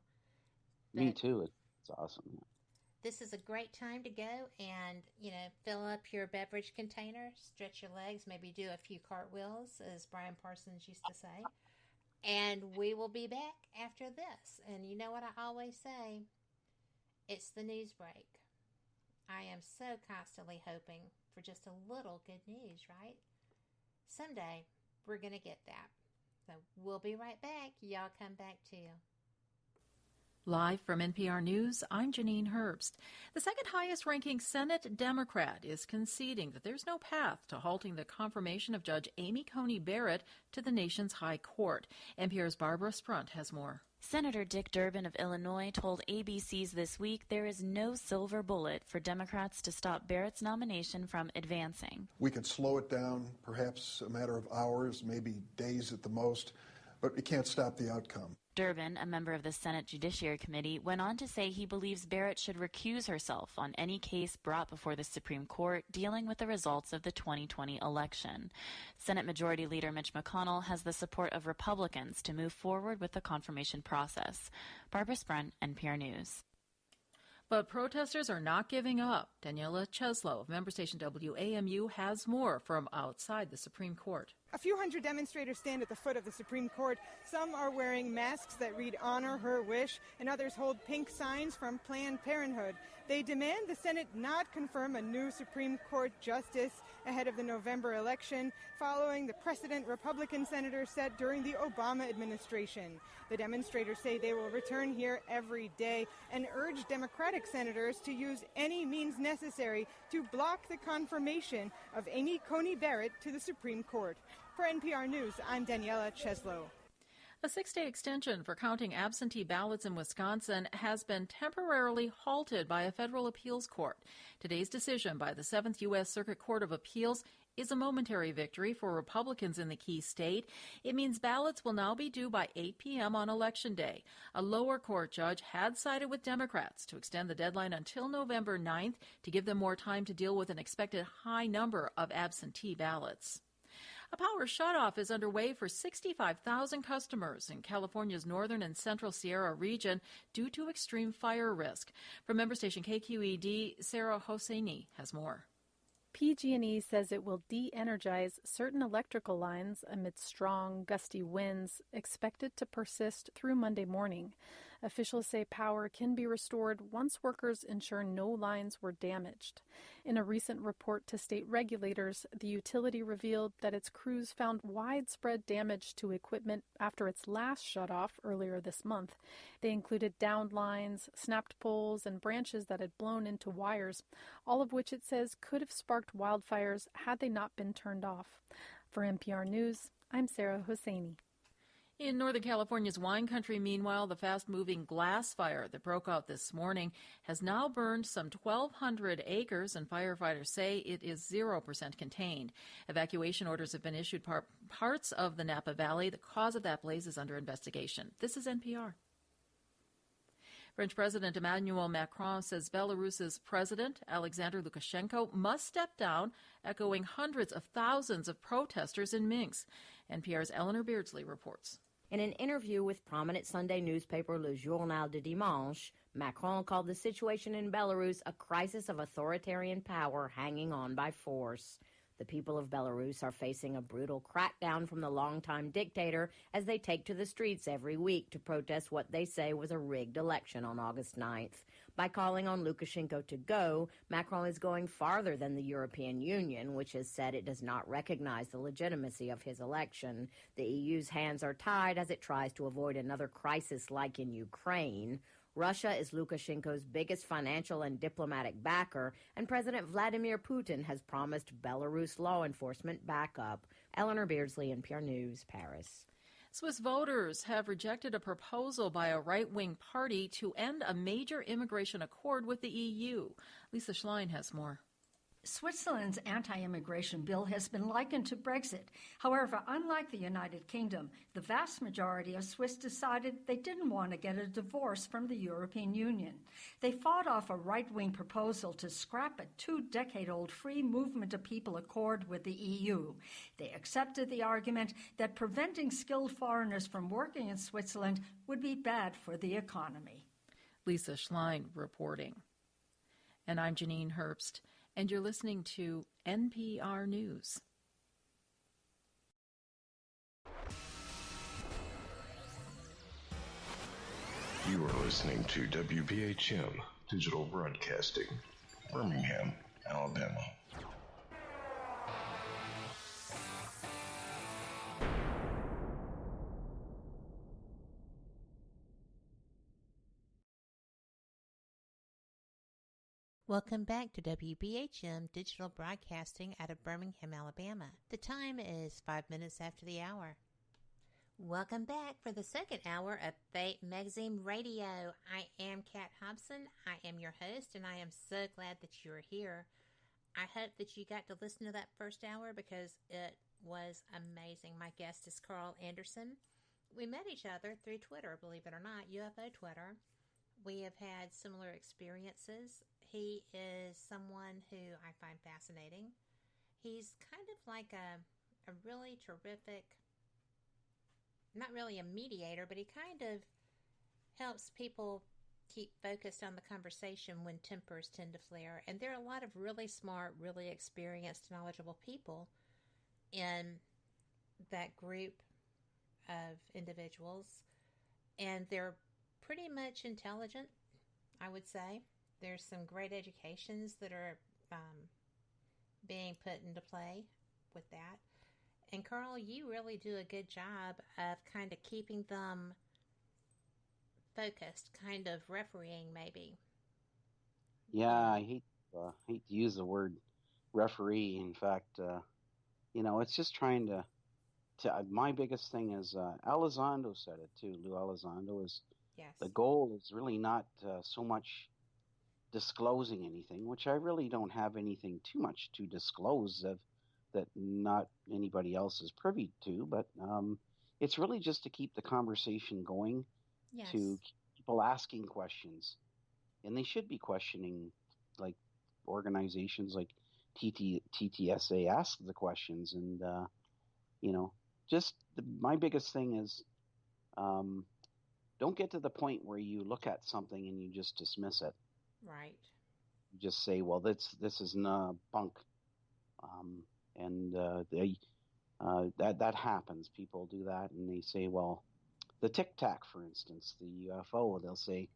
Me too. It's awesome. This is a great time to go and, fill up your beverage container, stretch your legs, maybe do a few cartwheels, as Brian Parsons used to say. And we will be back after this. And you know what I always say? It's the news break. I am so constantly hoping for just a little good news, right? Someday, we're going to get that. So we'll be right back. Y'all come back too. Live from NPR News, I'm Janine Herbst. The second highest ranking Senate Democrat is conceding that there's no path to halting the confirmation of Judge Amy Coney Barrett to the nation's high court. NPR's Barbara Sprunt has more. Senator Dick Durbin of Illinois told ABC's This Week there is no silver bullet for Democrats to stop Barrett's nomination from advancing. We could slow it down, perhaps a matter of hours, maybe days at the most, but we can't stop the outcome. Durbin, a member of the Senate Judiciary Committee, went on to say he believes Barrett should recuse herself on any case brought before the Supreme Court dealing with the results of the 2020 election. Senate Majority Leader Mitch McConnell has the support of Republicans to move forward with the confirmation process. Barbara Sprunt, NPR News. But protesters are not giving up. Daniela Cheslow of member station WAMU has more from outside the Supreme Court. A few hundred demonstrators stand at the foot of the Supreme Court. Some are wearing masks that read "Honor Her Wish," and others hold pink signs from Planned Parenthood. They demand the Senate not confirm a new Supreme Court justice ahead of the November election, following the precedent Republican senators set during the Obama administration. The demonstrators say they will return here every day and urge Democratic senators to use any means necessary to block the confirmation of Amy Coney Barrett to the Supreme Court. For NPR News, I'm Daniela Cheslow. A 6-day extension for counting absentee ballots in Wisconsin has been temporarily halted by a federal appeals court. Today's decision by the 7th U.S. Circuit Court of Appeals is a momentary victory for Republicans in the key state. It means ballots will now be due by 8 p.m. on Election Day. A lower court judge had sided with Democrats to extend the deadline until November 9th to give them more time to deal with an expected high number of absentee ballots. A power shutoff is underway for 65,000 customers in California's northern and central Sierra region due to extreme fire risk. From member station KQED, Sarah Hosseini has more. PG&E says it will de-energize certain electrical lines amid strong, gusty winds expected to persist through Monday morning. Officials say power can be restored once workers ensure no lines were damaged. In a recent report to state regulators, the utility revealed that its crews found widespread damage to equipment after its last shutoff earlier this month. They included downed lines, snapped poles, and branches that had blown into wires, all of which it says could have sparked wildfires had they not been turned off. For NPR News, I'm Sarah Hosseini. In Northern California's wine country, meanwhile, the fast-moving glass fire that broke out this morning has now burned some 1,200 acres, and firefighters say it is 0% contained. Evacuation orders have been issued parts of the Napa Valley. The cause of that blaze is under investigation. This is NPR. French President Emmanuel Macron says Belarus's President Alexander Lukashenko must step down, echoing hundreds of thousands of protesters in Minsk. NPR's Eleanor Beardsley reports. In an interview with prominent Sunday newspaper Le Journal du Dimanche, Macron called the situation in Belarus a crisis of authoritarian power hanging on by force. The people of Belarus are facing a brutal crackdown from the longtime dictator as they take to the streets every week to protest what they say was a rigged election on August 9th. By calling on Lukashenko to go, Macron is going farther than the European Union, which has said it does not recognize the legitimacy of his election. The EU's hands are tied as it tries to avoid another crisis like in Ukraine. Russia is Lukashenko's biggest financial and diplomatic backer, and President Vladimir Putin has promised Belarus law enforcement backup. Eleanor Beardsley, NPR News, Paris. Swiss voters have rejected a proposal by a right-wing party to end a major immigration accord with the EU. Lisa Schlein has more. Switzerland's anti-immigration bill has been likened to Brexit. However, unlike the United Kingdom, the vast majority of Swiss decided they didn't want to get a divorce from the European Union. They fought off a right-wing proposal to scrap a 2-decade-old free movement of people accord with the EU. They accepted the argument that preventing skilled foreigners from working in Switzerland would be bad for the economy. Lisa Schlein reporting. And I'm Janine Herbst, and you're listening to NPR News. You are listening to WBHM Digital Broadcasting, Birmingham, Alabama. Welcome back to WBHM Digital Broadcasting out of Birmingham, Alabama. The time is 5 minutes after the hour. Welcome back for the second hour of Fate Magazine Radio. I am Kat Hobson. I am your host, and I am so glad that you're here. I hope that you got to listen to that first hour because it was amazing. My guest is Carl Anderson. We met each other through Twitter, believe it or not, UFO Twitter. We have had similar experiences. He is someone who I find fascinating. He's kind of like a really terrific, not really a mediator, but he kind of helps people keep focused on the conversation when tempers tend to flare. And there are a lot of really smart, really experienced, knowledgeable people in that group of individuals. And they're pretty much intelligent, I would say. There's some great educations that are being put into play with that. And Carl, you really do a good job of kind of keeping them focused, kind of refereeing maybe. Yeah, I hate to use the word referee. In fact, it's just trying to my biggest thing is Elizondo said it too. Lou Elizondo is yes. The goal is really not so much disclosing anything, which I really don't have anything too much to disclose that not anybody else is privy to, but it's really just to keep the conversation going, yes. to keep people asking questions. And they should be questioning, like organizations like TTSA ask the questions, and just my biggest thing is don't get to the point where you look at something and you just dismiss it. Right. You just say, well, this is bunk. That happens. People do that, and they say, well, the Tic Tac, for instance, the UFO, they'll say,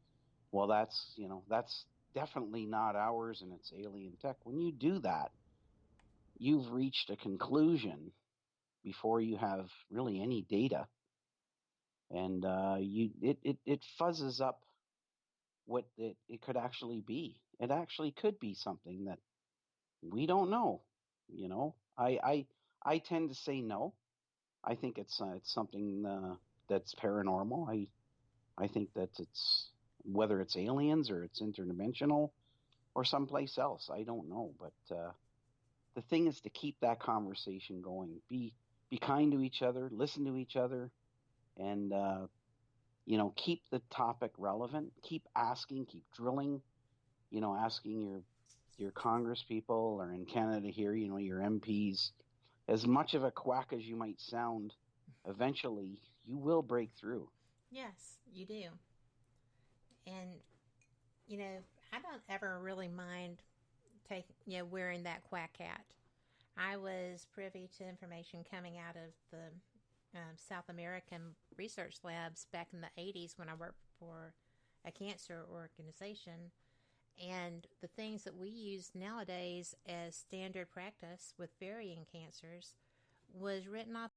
well, that's definitely not ours and it's alien tech. When you do that, you've reached a conclusion before you have really any data. And it fuzzes up what it could actually be. It actually could be something that we don't know. I tend to say no. I think it's something that's paranormal. I think that it's, whether it's aliens or it's interdimensional or someplace else, I don't know. But the thing is to keep that conversation going. Be kind to each other, listen to each other, and keep the topic relevant. Keep asking, keep drilling. Asking your Congress people, or in Canada here, your MPs. As much of a quack as you might sound, eventually you will break through. Yes, you do. And I don't ever really mind wearing that quack hat. I was privy to information coming out of the South American research labs back in the 80s when I worked for a cancer organization. And the things that we use nowadays as standard practice with varying cancers was written off